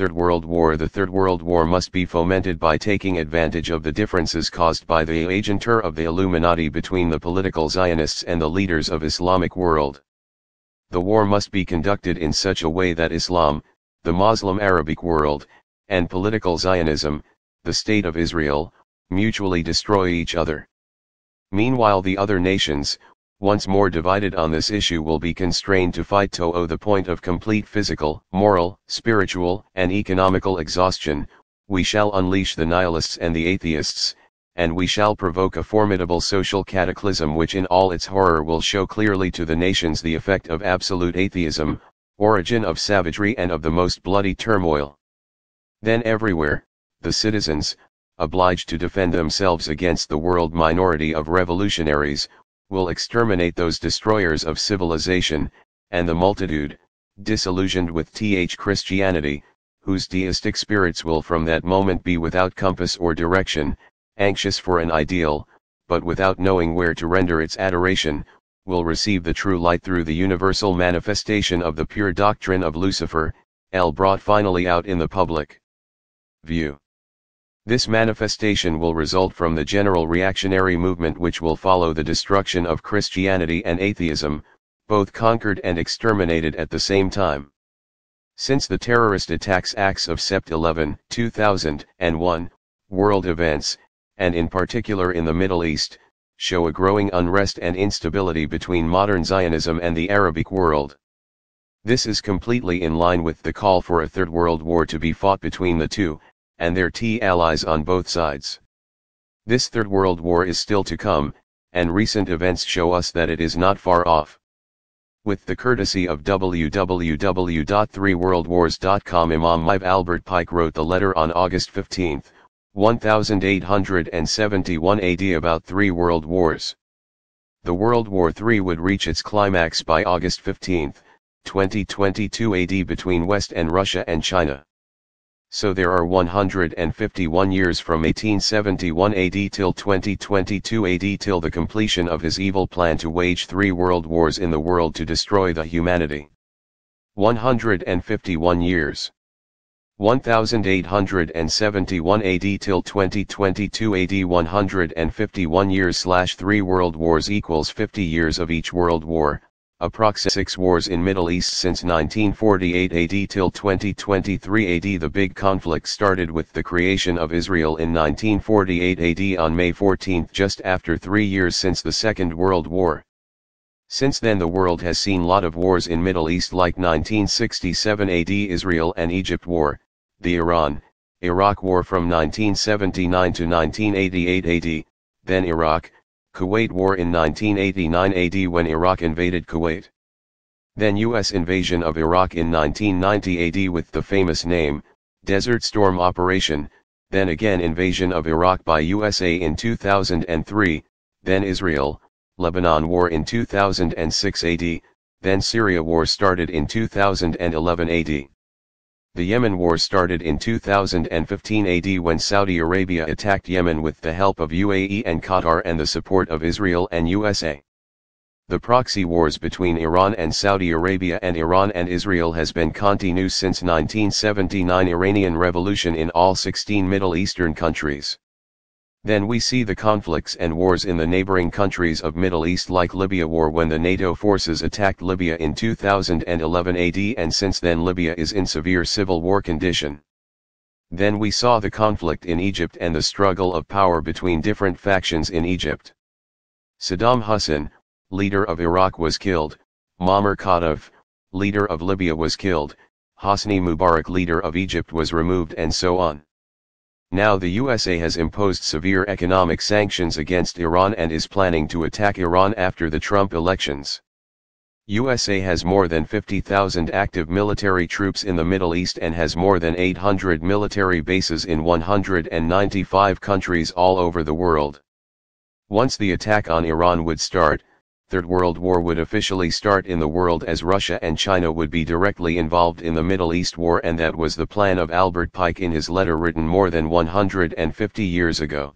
Third World War. The Third World War must be fomented by taking advantage of the differences caused by the agentur of the Illuminati between the political Zionists and the leaders of Islamic world. The war must be conducted in such a way that Islam, the Moslem Arabic world, and political Zionism, the State of Israel, mutually destroy each other. Meanwhile the other nations, once more divided on this issue, will be constrained to fight to the point of complete physical, moral, spiritual, and economical exhaustion. We shall unleash the Nihilists and the atheists, and we shall provoke a formidable social cataclysm which in all its horror will show clearly to the nations the effect of absolute atheism, origin of savagery and of the most bloody turmoil. Then everywhere, the citizens, obliged to defend themselves against the world minority of revolutionaries, will exterminate those destroyers of civilization, and the multitude, disillusioned with Christianity, whose deistic spirits will from that moment be without compass or direction, anxious for an ideal, but without knowing where to render its adoration, will receive the true light through the universal manifestation of the pure doctrine of Lucifer, brought finally out in the public view. This manifestation will result from the general reactionary movement which will follow the destruction of Christianity and atheism, both conquered and exterminated at the same time. Since the terrorist attacks acts of Sept 11, 2001, world events, and in particular in the Middle East, show a growing unrest and instability between modern Zionism and the Arabic world. This is completely in line with the call for a Third World War to be fought between the two, and their allies on both sides. This Third World War is still to come, and recent events show us that it is not far off. With the courtesy of www.3worldwars.com, Imam Mahdi Albert Pike wrote the letter on August 15, 1871 AD about 3 world wars. The World War III would reach its climax by August 15, 2022 AD between West and Russia and China. So there are 151 years from 1871 AD till 2022 AD till the completion of his evil plan to wage 3 world wars in the world to destroy the humanity. 151 years. 1871 AD till 2022 AD. 151 years / 3 world wars equals 50 years of each world war. Approximately 6 wars in Middle East since 1948 AD till 2023 AD. The big conflict started with the creation of Israel in 1948 AD on May 14, just after 3 years since the Second World War. Since then the world has seen lot of wars in Middle East, like 1967 AD Israel and Egypt War, the Iran-Iraq War from 1979 to 1988 AD, then Iraq, Kuwait War in 1989 AD when Iraq invaded Kuwait. Then US invasion of Iraq in 1990 AD with the famous name, Desert Storm Operation, then again invasion of Iraq by USA in 2003, then Israel, Lebanon War in 2006 AD, then Syria War started in 2011 AD. The Yemen War started in 2015 AD when Saudi Arabia attacked Yemen with the help of UAE and Qatar and the support of Israel and USA. The proxy wars between Iran and Saudi Arabia and Iran and Israel has been continuous since 1979 Iranian Revolution in all 16 Middle Eastern countries. Then we see the conflicts and wars in the neighboring countries of Middle East, like Libya War when the NATO forces attacked Libya in 2011 AD, and since then Libya is in severe civil war condition. Then we saw the conflict in Egypt and the struggle of power between different factions in Egypt. Saddam Hussein, leader of Iraq, was killed, Muammar Gaddafi, leader of Libya, was killed, Hosni Mubarak, leader of Egypt, was removed, and so on. Now the USA has imposed severe economic sanctions against Iran and is planning to attack Iran after the Trump elections. USA has more than 50,000 active military troops in the Middle East and has more than 800 military bases in 195 countries all over the world. Once the attack on Iran would start, Third World War would officially start in the world, as Russia and China would be directly involved in the Middle East war, and that was the plan of Albert Pike in his letter written more than 150 years ago.